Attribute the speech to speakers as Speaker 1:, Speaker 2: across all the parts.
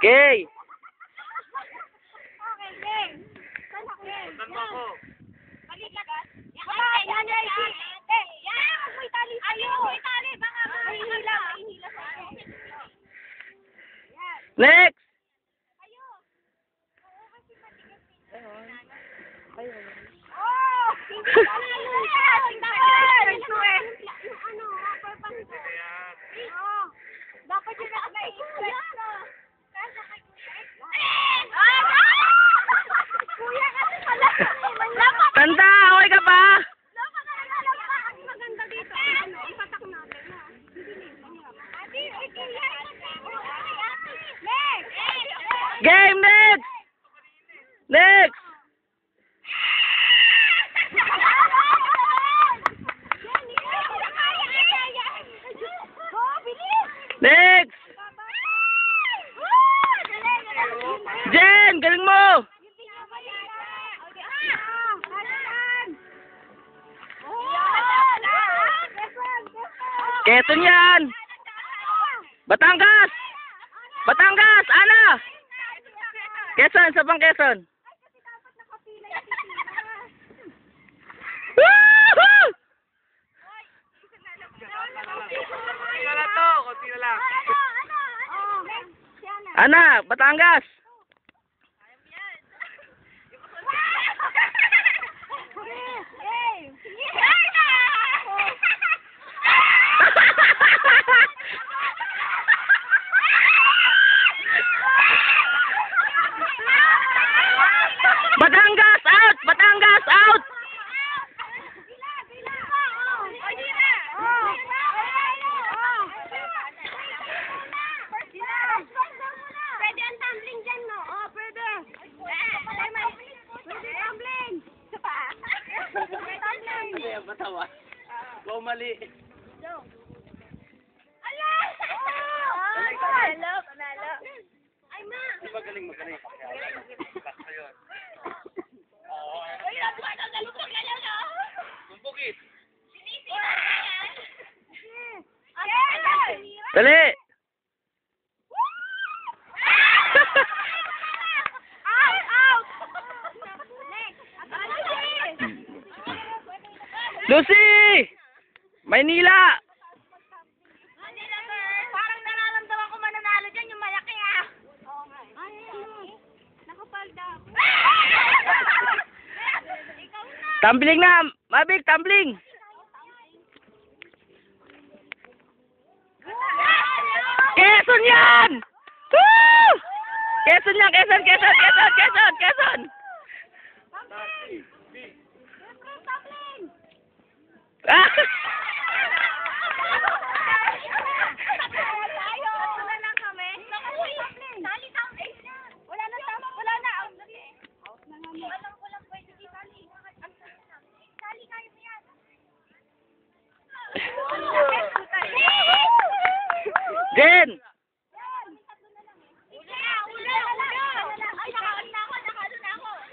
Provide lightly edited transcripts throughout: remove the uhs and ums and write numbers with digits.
Speaker 1: Okay.
Speaker 2: Okay, game. Saan ako game?
Speaker 3: Saan mo ako?
Speaker 2: Balikat. Yan, yan, yan. Eh, yan. May tali. Ayaw, may tali. Baka may hila. May hila sa akin. Yan.
Speaker 1: Next.
Speaker 2: Ayaw. Oo, kasi matigas din. Ayun. Oh! Hindi ka na yun. Yung ano, upper pang. Oo. Dapat yun na na-express na. Kuya kasi pala.
Speaker 1: Kanta, okay ka pa?
Speaker 2: Dapat na nalalaman. Maganda dito. Ipatak natin. Next!
Speaker 1: Game, next. Next. Next. Jen, galing mo. Quezon yan. Batangas. Batangas, Ana. Quezon, sa bang Quezon? Woohoo!
Speaker 3: Konti na lang to, konti na lang.
Speaker 1: Ana, Batangas. Batangas out! Batangas out!
Speaker 2: Pwede ang tumbling dyan, no? Oh, pwede. Pwede tumbling.
Speaker 1: Hindi, batawa. Wow, mali.
Speaker 2: Ala! Panalo, panalo. Ay, ma!
Speaker 3: Di ba galing magaling? Basta yun.
Speaker 2: Ay, nabuhay ka galutong galaw, no?
Speaker 3: Bumbugit.
Speaker 2: Sinisira ka yan. Okay!
Speaker 1: Dali!
Speaker 2: Out! Out! Next!
Speaker 1: Lucy! Maynila!
Speaker 2: Parang nararamdaman ko mananalo dyan yung malaki, ah. Ay, nakapalda ako. Ikaw na.
Speaker 1: Tumbling na! Mabig, tumbling! Quezon yan! Woo! Quezon yan! Quezon! Quezon! Quezon! Quezon! Quezon! Ah!
Speaker 2: Wala lang kami. Sali tumbling. Wala na. Wala na. Out na nga mo. Alam ko lang pwede di sali. Sali kayo mo yan.
Speaker 1: Jen!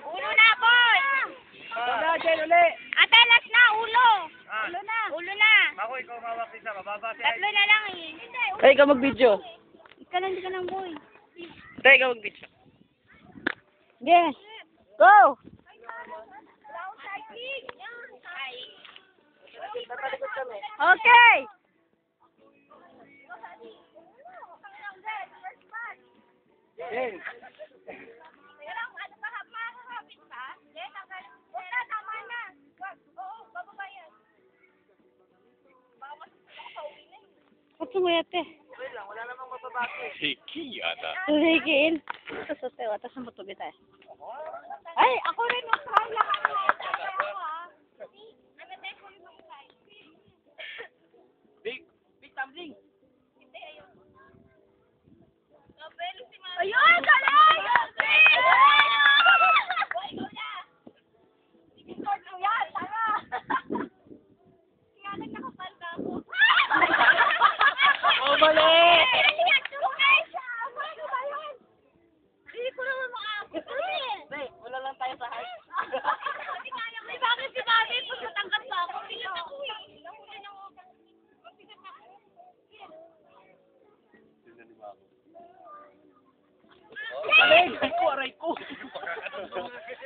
Speaker 2: Ulo na, boy!
Speaker 1: Wala, Jen, uli!
Speaker 2: Ate, last na, ulo!
Speaker 3: Ah,
Speaker 2: Ulo na!
Speaker 3: ako ikaw mawak isa, mababa si
Speaker 2: Tatlo na lang eh.
Speaker 1: Ay, ikaw mag-video.
Speaker 2: Hindi ka lang, boy.
Speaker 1: Tay, ikaw mag-video.
Speaker 2: Yes. Go! Okay!
Speaker 1: Jen!
Speaker 2: Ba't sumuyate?
Speaker 3: wala namang mababaki.
Speaker 4: Hiki yata.
Speaker 2: Tuligiin. Tapos sa matubi tayo. Ay, ako rin.
Speaker 1: Big tumbling!
Speaker 2: Ayun! Galing!
Speaker 1: Oh, mali! Tay, wala lang tayo sa height.
Speaker 2: Bakit si Bobby pag natangkat pa ako? Bilang ako eh.
Speaker 3: Aray ko, aray ko.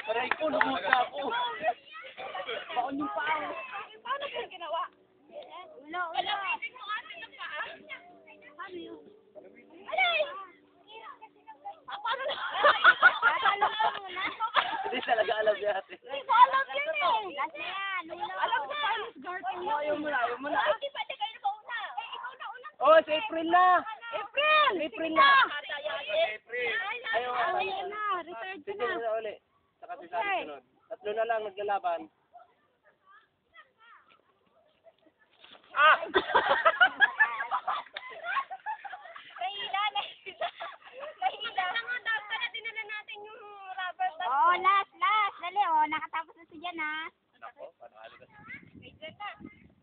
Speaker 3: Aray ko, lumot na ako. Baon yung paa.
Speaker 2: Paano po ginawa? Wala. Wala. Mo atin ng paa. Ano yun? Alay! Paano na? Alam ko muna.
Speaker 3: Hindi talaga alam niya ate.
Speaker 2: Hindi ko alam yan eh. Last na yan. Alam ko sa Alice Garden.
Speaker 3: Ayaw mo na, ayaw mo na.
Speaker 2: Hindi pwede kayo pa una. Eh, ikaw na una.
Speaker 3: Oh, si April na.
Speaker 2: April!
Speaker 3: April na.
Speaker 2: April!
Speaker 3: Ayaw,
Speaker 2: Ayun na. Retired ka
Speaker 3: Sige
Speaker 2: na.
Speaker 3: na uli. Saka si Sally sunod. Tatlo na lang naglalaban. Ah!
Speaker 2: Nahila. Dapat na dinala natin yung rubber band. Oh, last. Dali, oh. Nakatapos na si Jan, ha?
Speaker 3: Nako, panalo ka.
Speaker 2: Jan na.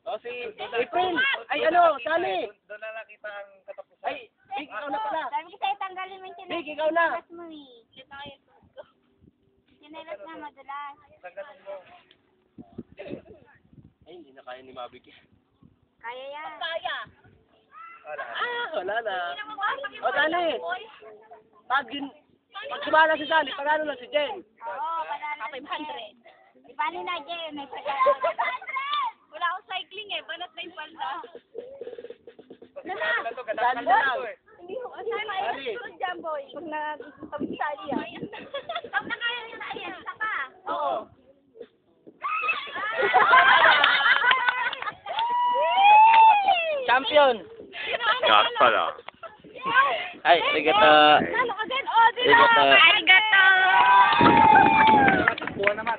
Speaker 3: Oh, si April. Ay, ano, Sally.
Speaker 4: Doon na nakita ang katapusan.
Speaker 3: Ay, Big, ikaw na pala.
Speaker 2: Sabi ko sa'yo, tanggalin mo yung chinelas.
Speaker 3: Big, ikaw na.
Speaker 2: Mo, eh. Chinelas na madalas.
Speaker 4: Tanggalin mo.
Speaker 3: Ay, hindi na kaya ni Mavik.
Speaker 2: Kaya yan.
Speaker 3: Wala na.
Speaker 2: O,
Speaker 3: O, Sally. Pag sumala si Sally, pagano na si Jen?
Speaker 2: Oo, panalo. 500. Di bali na, Jay. May pagkano. 500! Wala akong cycling eh. Banat na yung palda.
Speaker 3: Sally na lang.
Speaker 2: Hindi ko. Ano na
Speaker 3: Sally.
Speaker 2: yun? Dyan, boy. Pag nakapag Sally ah. Pag nakaya yun na yan, isa pa.
Speaker 3: Oo. Champion!
Speaker 1: Gas pala.
Speaker 3: Ay, arigato.
Speaker 2: Nalo agad. Oh, di ba?
Speaker 3: Arigato.
Speaker 1: Arigato!
Speaker 3: Kuha naman.